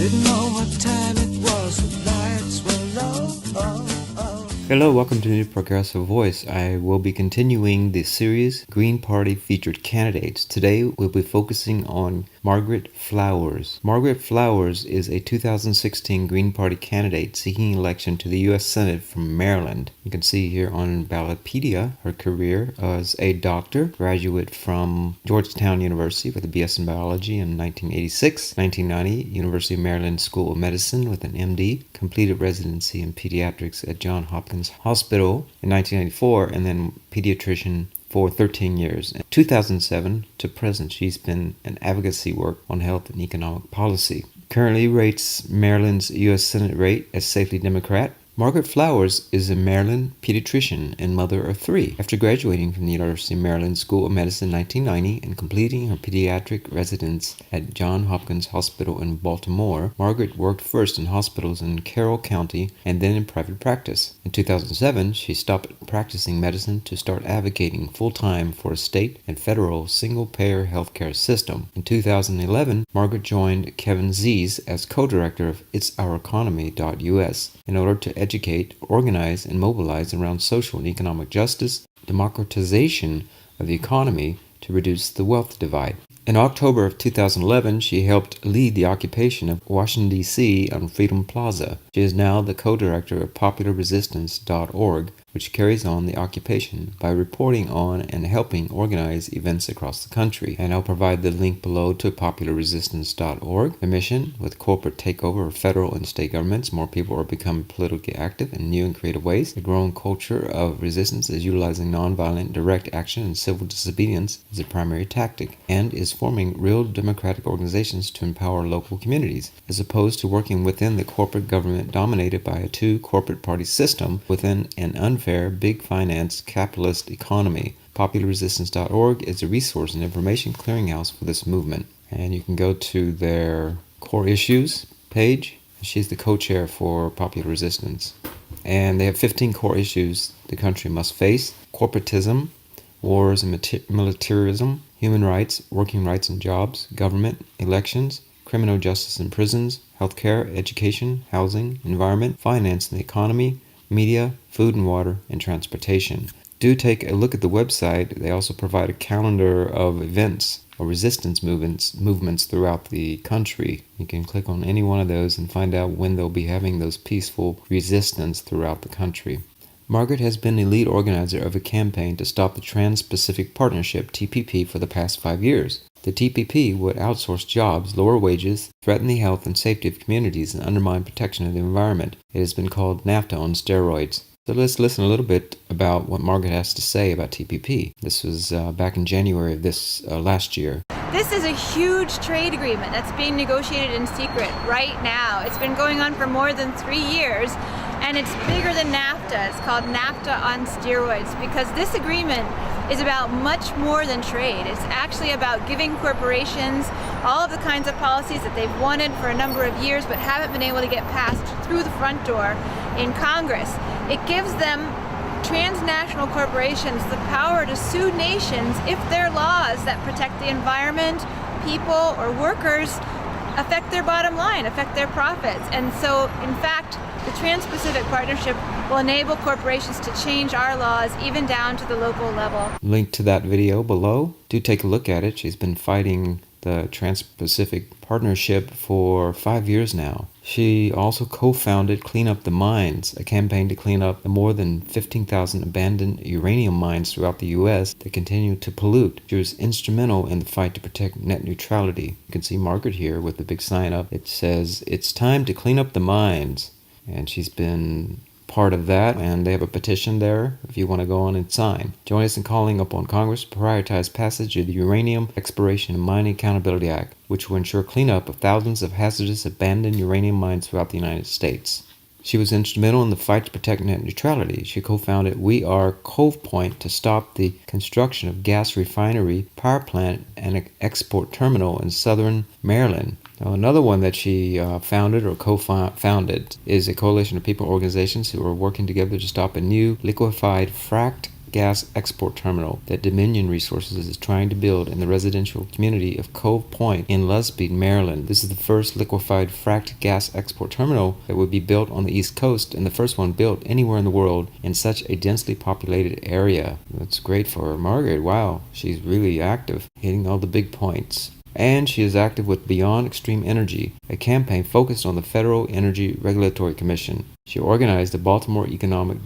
Didn't know what time it was, the lights were low. Hello, welcome to New Progressive Voice. I will be continuing the series Green Party Featured Candidates. Today we'll be focusing on Margaret Flowers. Margaret Flowers is a 2016 Green Party candidate seeking election to the U.S. Senate from Maryland. You can see here on Ballotpedia her career as a doctor, graduate from Georgetown University with a BS in biology in 1986, 1990, University of Maryland School of Medicine with an MD, completed residency in pediatrics at Johns Hopkins Hospital in 1994, and then pediatrician for 13 years. In 2007 to present, she's been in advocacy work on health and economic policy. Currently rates Maryland's U.S. Senate rate as safely Democrat. Margaret Flowers is a Maryland pediatrician and mother of three. After graduating from the University of Maryland School of Medicine in 1990 and completing her pediatric residence at Johns Hopkins Hospital in Baltimore, Margaret worked first in hospitals in Carroll County and then in private practice. In 2007, she stopped practicing medicine to start advocating full-time for a state and federal single-payer healthcare system. In 2011, Margaret joined Kevin Zees as co-director of It's Our Economy.us in order to educate, organize, and mobilize around social and economic justice, democratization of the economy to reduce the wealth divide. In October of 2011, she helped lead the occupation of Washington, D.C. on Freedom Plaza. She is now the co-director of PopularResistance.org, which carries on the occupation by reporting on and helping organize events across the country. And I'll provide the link below to PopularResistance.org. The mission, with corporate takeover of federal and state governments, more people are becoming politically active in new and creative ways. The growing culture of resistance is utilizing nonviolent direct action and civil disobedience as a primary tactic, and is forming real democratic organizations to empower local communities, as opposed to working within the corporate government dominated by a two corporate party system within an unfair big finance capitalist economy. PopularResistance.org is a resource and information clearinghouse for this movement. And you can go to their core issues page. She's the co-chair for Popular Resistance. And they have 15 core issues the country must face: corporatism, wars and militarism, human rights, working rights and jobs, government, elections, criminal justice and prisons, healthcare, education, housing, environment, finance and the economy, media, food and water, and transportation. Do take a look at the website. They also provide a calendar of events or resistance movements throughout the country. You can click on any one of those and find out when they'll be having those peaceful resistance throughout the country. Margaret has been the lead organizer of a campaign to stop the Trans-Pacific Partnership, TPP, for the past 5 years. The TPP would outsource jobs, lower wages, threaten the health and safety of communities, and undermine protection of the environment. It has been called NAFTA on steroids. So let's listen a little bit about what Margaret has to say about TPP. This was back in January of this last year. This is a huge trade agreement that's being negotiated in secret right now. It's been going on for more than 3 years, and it's bigger than NAFTA. It's called NAFTA on steroids because this agreement is about much more than trade. It's actually about giving corporations all of the kinds of policies that they've wanted for a number of years but haven't been able to get passed through the front door in Congress. It gives them, transnational corporations, the power to sue nations if their laws that protect the environment, people, or workers affect their bottom line, affect their profits. And so, in fact, the Trans-Pacific Partnership will enable corporations to change our laws even down to the local level. Link to that video below. Do take a look at it. She's been fighting the Trans-Pacific Partnership for 5 years now. She also co-founded Clean Up the Mines, a campaign to clean up the more than 15,000 abandoned uranium mines throughout the U.S. that continue to pollute. She was instrumental in the fight to protect net neutrality. You can see Margaret here with the big sign up. It says, "It's time to clean up the mines." And she's been part of that, and they have a petition there if you want to go on and sign. Join us in calling upon Congress to prioritize passage of the Uranium Exploration and Mining Accountability Act, which will ensure cleanup of thousands of hazardous abandoned uranium mines throughout the United States. She was instrumental in the fight to protect net neutrality. She co-founded Are Cove Point to stop the construction of gas refinery, power plant, and an export terminal in southern Maryland. Now, another one that she founded or co-founded is a coalition of people organizations who are working together to stop a new liquefied fracked gas export terminal that Dominion Resources is trying to build in the residential community of Cove Point in Lusby, Maryland. This is the first liquefied fracked gas export terminal that would be built on the East Coast and the first one built anywhere in the world in such a densely populated area. That's great for Margaret. Wow, she's really active, hitting all the big points. And she is active with Beyond Extreme Energy, a campaign focused on the Federal Energy Regulatory Commission. She organized the Baltimore Economic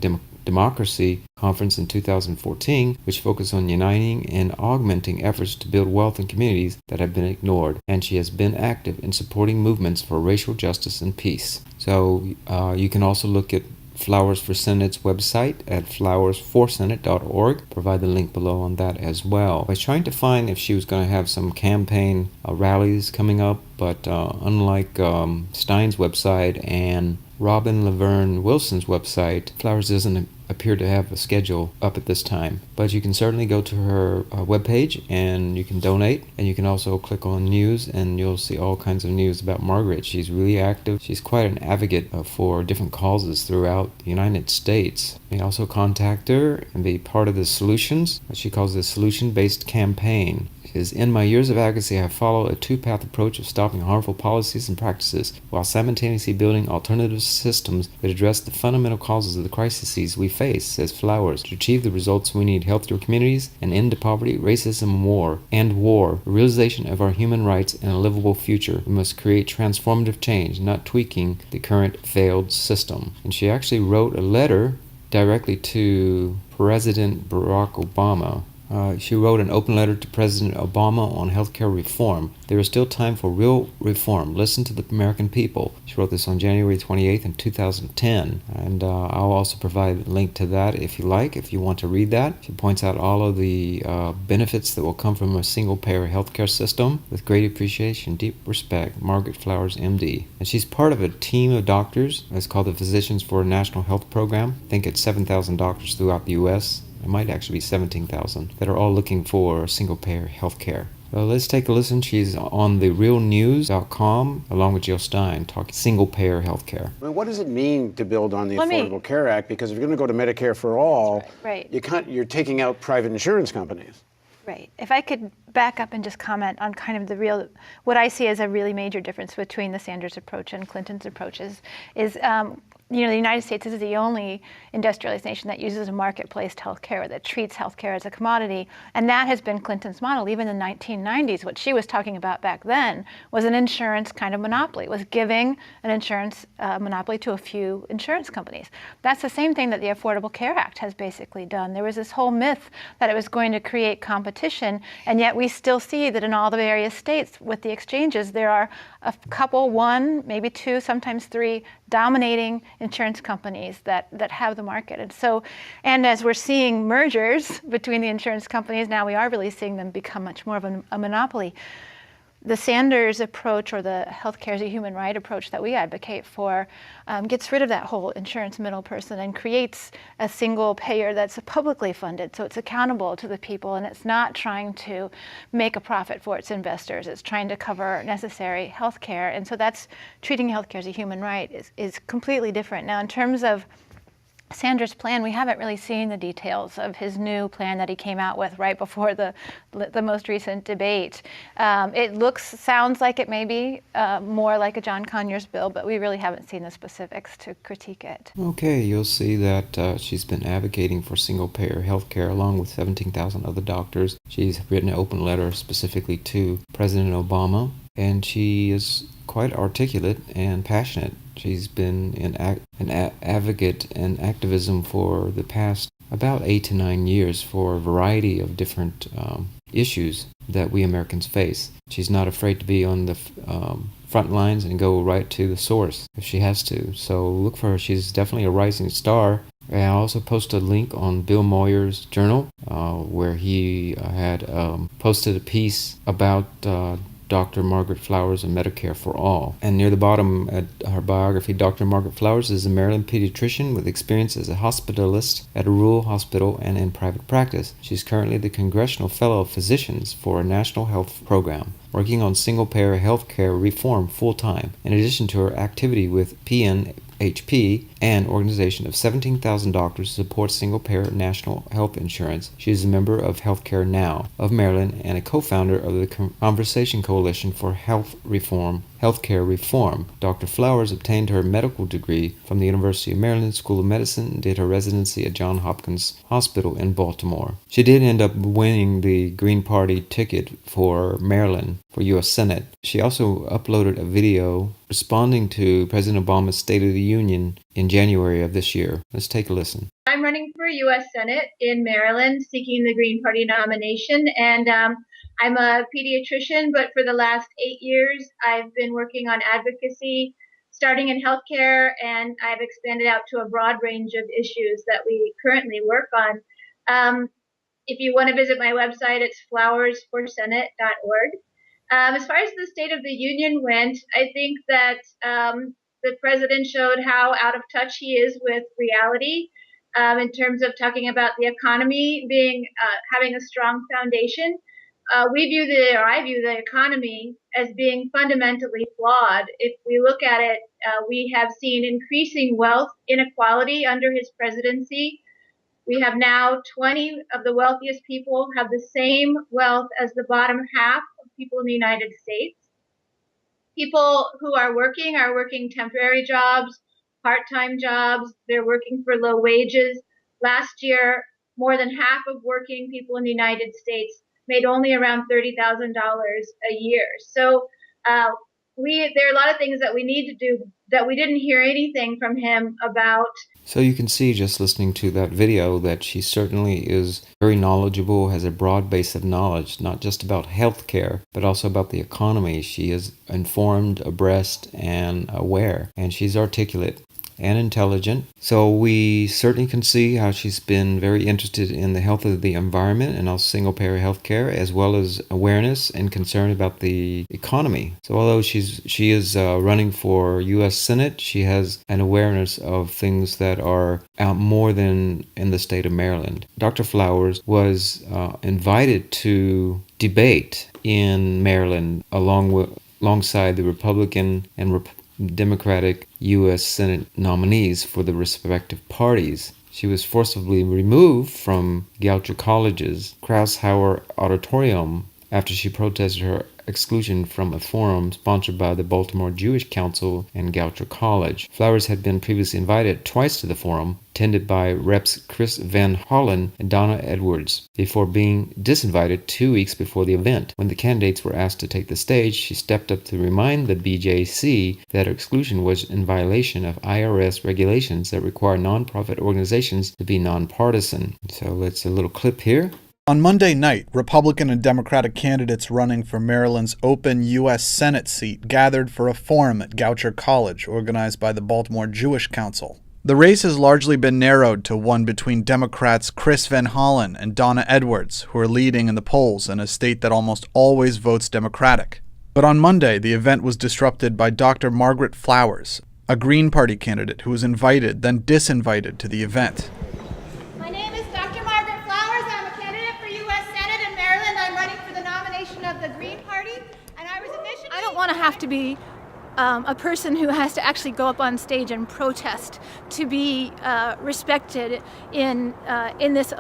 Democracy Conference in 2014, which focused on uniting and augmenting efforts to build wealth in communities that have been ignored. And she has been active in supporting movements for racial justice and peace. So you can also look at Flowers for Senate's website at flowersforsenate.org. Provide the link below on that as well. I was trying to find if she was going to have some campaign rallies coming up, but unlike Stein's website and Robin Laverne Wilson's website, Flowers doesn't appear to have a schedule up at this time. But you can certainly go to her webpage and you can donate, and you can also click on news and you'll see all kinds of news about Margaret. She's really active. She's quite an advocate for different causes throughout the United States. You may also contact her and be part of the solutions, what she calls the solution-based campaign. In my years of advocacy, I have followed a two-path approach of stopping harmful policies and practices while simultaneously building alternative systems that address the fundamental causes of the crises we face, says Flowers. To achieve the results, we need healthier communities, an end to poverty, racism, and war, a realization of our human rights, and a livable future. We must create transformative change, not tweaking the current failed system. And she actually wrote a letter directly to President Barack Obama. She wrote an open letter to President Obama on healthcare reform. There is still time for real reform. Listen to the American people. She wrote this on January 28th in 2010. And I'll also provide a link to that if you like, if you want to read that. She points out all of the benefits that will come from a single-payer healthcare system. With great appreciation, deep respect, Margaret Flowers, MD. And she's part of a team of doctors. It's called the Physicians for a National Health Program. I think it's 7,000 doctors throughout the U.S. It might actually be 17,000 that are all looking for single-payer health care. Well, let's take a listen. She's on the realnews.com along with Jill Stein talking single-payer health care. Well, what does it mean to build on the Affordable Care Act? Because if you're going to go to Medicare for all, right. You're taking out private insurance companies. Right. If I could back up and just comment on kind of what I see as a really major difference between the Sanders approach and Clinton's approaches is the United States is the only industrialized nation that uses a market-based healthcare, that treats healthcare as a commodity, and that has been Clinton's model. Even in the 1990s, what she was talking about back then was an insurance kind of monopoly, was giving an insurance monopoly to a few insurance companies. That's the same thing that the Affordable Care Act has basically done. There was this whole myth that it was going to create competition, and yet we still see that in all the various states with the exchanges, there are a couple, one, maybe two, sometimes three, dominating insurance companies that have the market. And as we're seeing mergers between the insurance companies, now we are really seeing them become much more of a monopoly. The Sanders approach, or the healthcare as a human right approach that we advocate for, gets rid of that whole insurance middle person and creates a single payer that's publicly funded, so it's accountable to the people, and it's not trying to make a profit for its investors. It's trying to cover necessary healthcare, and so that's treating healthcare as a human right is completely different. Now, in terms of Sanders' plan, we haven't really seen the details of his new plan that he came out with right before the most recent debate. It sounds like it may be more like a John Conyers bill, but we really haven't seen the specifics to critique it. Okay, you'll see that she's been advocating for single-payer health care along with 17,000 other doctors. She's written an open letter specifically to President Obama, and she is quite articulate and passionate. She's been an advocate and activism for the past about 8 to 9 years for a variety of different issues that we Americans face. She's not afraid to be on the front lines and go right to the source if she has to. So look for her. She's definitely a rising star. And I also posted a link on Bill Moyer's journal where he had posted a piece about Dr. Margaret Flowers and Medicare for All. And near the bottom at her biography, Dr. Margaret Flowers is a Maryland pediatrician with experience as a hospitalist at a rural hospital and in private practice. She's currently the Congressional Fellow of Physicians for a National Health Program, working on single-payer health care reform full-time, in addition to her activity with HP, an organization of 17,000 doctors who support single-payer national health insurance. She is a member of Healthcare Now of Maryland and a co-founder of the Conversation Coalition for Healthcare Reform. Dr. Flowers obtained her medical degree from the University of Maryland School of Medicine and did her residency at Johns Hopkins Hospital in Baltimore. She did end up winning the Green Party ticket for Maryland for U.S. Senate. She also uploaded a video responding to President Obama's State of the Union in January of this year. Let's take a listen. I'm running for U.S. Senate in Maryland, seeking the Green Party nomination, and I'm a pediatrician, but for the last 8 years, I've been working on advocacy, starting in healthcare, and I've expanded out to a broad range of issues that we currently work on. If you want to visit my website, it's flowersforsenate.org. As far as the State of the Union went, I think that the president showed how out of touch he is with reality in terms of talking about the economy having a strong foundation. I view the economy as being fundamentally flawed. If we look at it, we have seen increasing wealth inequality under his presidency. We have now 20 of the wealthiest people have the same wealth as the bottom half of people in the United States. People who are working temporary jobs, part-time jobs. They're working for low wages. Last year, more than half of working people in the United States made only around $30,000 a year. So there are a lot of things that we need to do that we didn't hear anything from him about. So you can see just listening to that video that she certainly is very knowledgeable, has a broad base of knowledge, not just about healthcare, but also about the economy. She is informed, abreast, and aware, and she's articulate and intelligent. So we certainly can see how she's been very interested in the health of the environment and also single-payer healthcare, as well as awareness and concern about the economy. So although she is running for U.S. Senate, she has an awareness of things that are out more than in the state of Maryland. Dr. Flowers was invited to debate in Maryland alongside the Republican and Democratic U.S. Senate nominees for the respective parties. She was forcibly removed from Goucher College's Kraushauer Auditorium after she protested her exclusion from a forum sponsored by the Baltimore Jewish Council and Goucher College. Flowers had been previously invited twice to the forum, attended by Reps Chris Van Hollen and Donna Edwards, before being disinvited 2 weeks before the event. When the candidates were asked to take the stage, she stepped up to remind the BJC that her exclusion was in violation of IRS regulations that require nonprofit organizations to be nonpartisan. So let's a little clip here. On Monday night, Republican and Democratic candidates running for Maryland's open U.S. Senate seat gathered for a forum at Goucher College organized by the Baltimore Jewish Council. The race has largely been narrowed to one between Democrats Chris Van Hollen and Donna Edwards, who are leading in the polls in a state that almost always votes Democratic. But on Monday, the event was disrupted by Dr. Margaret Flowers, a Green Party candidate who was invited, then disinvited to the event. My name is Dr. Margaret Flowers. I'm a candidate for U.S. Senate in Maryland. I'm running for the nomination of the Green Party, and I was initially... I don't want to have to be a person who has to actually go up on stage and protest to be respected in this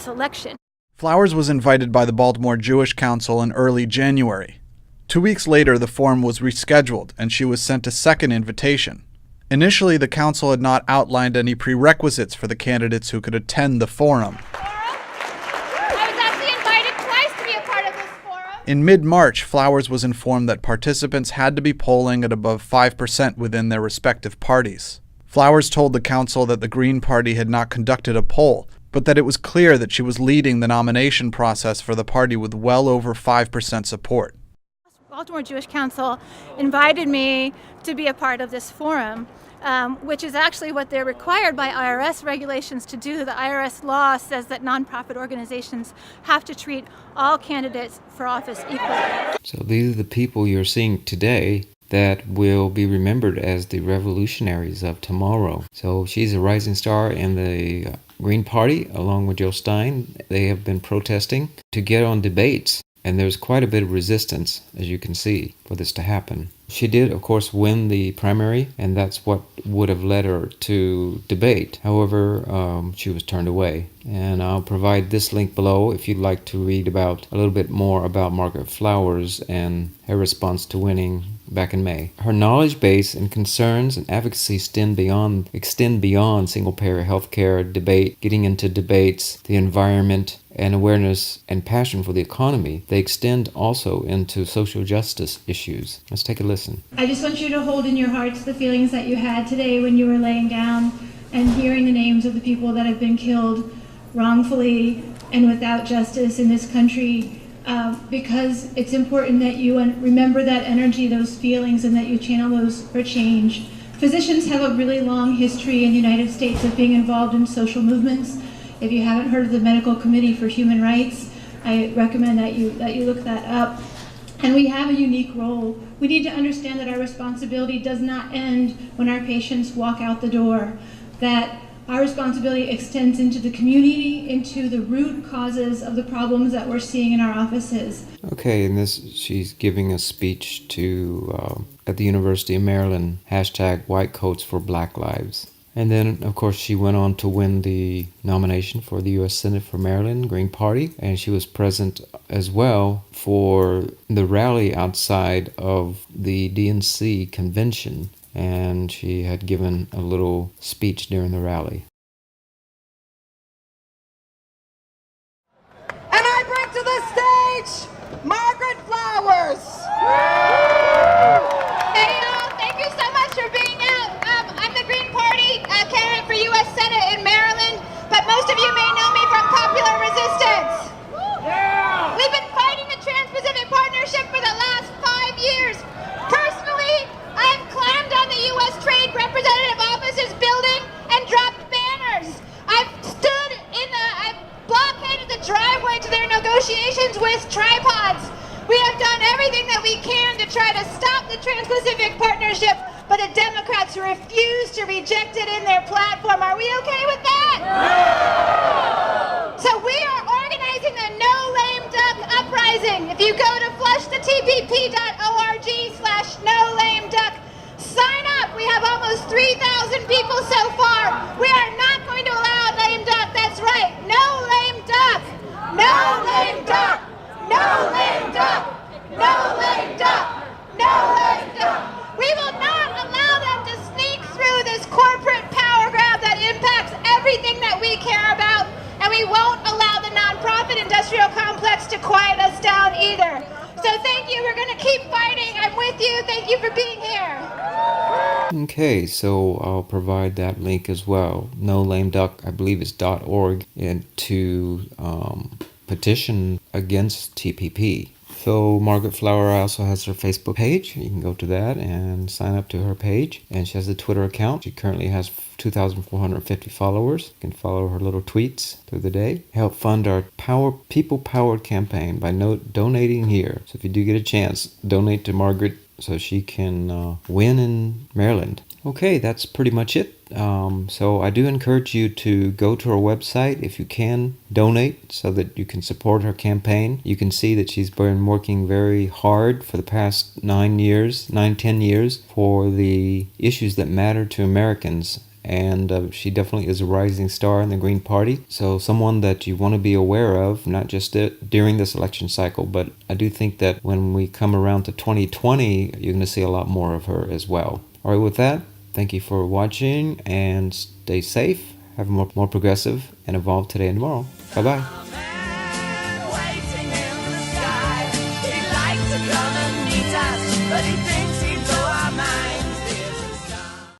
election. Flowers was invited by the Baltimore Jewish Council in early January. 2 weeks later, the forum was rescheduled, and she was sent a second invitation. Initially, the council had not outlined any prerequisites for the candidates who could attend the forum. In mid-March, Flowers was informed that participants had to be polling at above 5% within their respective parties. Flowers told the council that the Green Party had not conducted a poll, but that it was clear that she was leading the nomination process for the party with well over 5% support. Baltimore Jewish Council invited me to be a part of this forum, which is actually what they're required by IRS regulations to do. The IRS law says that nonprofit organizations have to treat all candidates for office equally. So these are the people you're seeing today that will be remembered as the revolutionaries of tomorrow. So she's a rising star in the Green Party, along with Joe Stein. They have been protesting to get on debates And there's quite a bit of resistance, as you can see, for this to happen. She did, of course, win the primary, and that's what would have led her to debate. However, she was turned away. And I'll provide this link below if you'd like to read about a little bit more about Margaret Flowers and her response to winning back in May. Her knowledge base and concerns and advocacy extend beyond single-payer healthcare debate, getting into debates, the environment, and awareness and passion for the economy. They extend also into social justice issues. Let's take a listen. I just want you to hold in your hearts the feelings that you had today when you were laying down and hearing the names of the people that have been killed wrongfully and without justice in this country. Because it's important that you remember that energy, those feelings, and that you channel those for change. Physicians have a really long history in the United States of being involved in social movements. If you haven't heard of the Medical Committee for Human Rights, I recommend that you look that up. And we have a unique role. We need to understand that our responsibility does not end when our patients walk out the door, that our responsibility extends into the community, into the root causes of the problems that we're seeing in our offices. Okay, and she's giving a speech to at the University of Maryland, #White Coats for Black Lives. And then, of course, she went on to win the nomination for the U.S. Senate for Maryland, Green Party, and she was present as well for the rally outside of the DNC convention. And she had given a little speech during the rally. And I bring to the stage Margaret Flowers. Hey y'all, thank you so much for being out. I'm the Green Party candidate for U.S. Senate in Maryland, but most of you may know me from Popular Resistance. We've been fighting the Trans-Pacific Partnership for the last 5 years. Personally, I've climbed on the U.S. Trade Representative Office's building and dropped banners. I've blockaded the driveway to their negotiations with tripods. We have done everything that we can to try to stop the Trans-Pacific Partnership, but the Democrats refuse to reject it in their platform. Are we okay with that? No! So we are organizing the No Lame Duck Uprising. If you go to flushthetpp.org/NoLameDuck, sign up. We have almost 3,000 people so far. We are not going to allow lame duck. That's right. No lame duck. No lame duck. No lame duck. No lame duck. No lame duck. We will not allow them to sneak through this corporate power grab that impacts everything that we care about, and we won't allow the nonprofit industrial complex to quiet us down either. So thank you. We're going to keep fighting. I'm with you. Thank you for being here. Okay, so I'll provide that link as well. No Lame Duck, I believe it's .org, and to petition against TPP. So Margaret Flower also has her Facebook page. You can go to that and sign up to her page. And she has a Twitter account. She currently has 2,450 followers. You can follow her little tweets through the day. Help fund our people-powered campaign by donating here. So if you do get a chance, donate to Margaret so she can win in Maryland. Okay, that's pretty much it. So I do encourage you to go to her website if you can, donate so that you can support her campaign. You can see that she's been working very hard for the past 10 years for the issues that matter to Americans. And she definitely is a rising star in the Green Party. So someone that you want to be aware of, not just during this election cycle, but I do think that when we come around to 2020, you're going to see a lot more of her as well. All right, with that, thank you for watching and stay safe. Have a more progressive and evolve today and tomorrow. Bye-bye. Waiting in the sky, he'd like to come and meet us, but he thinks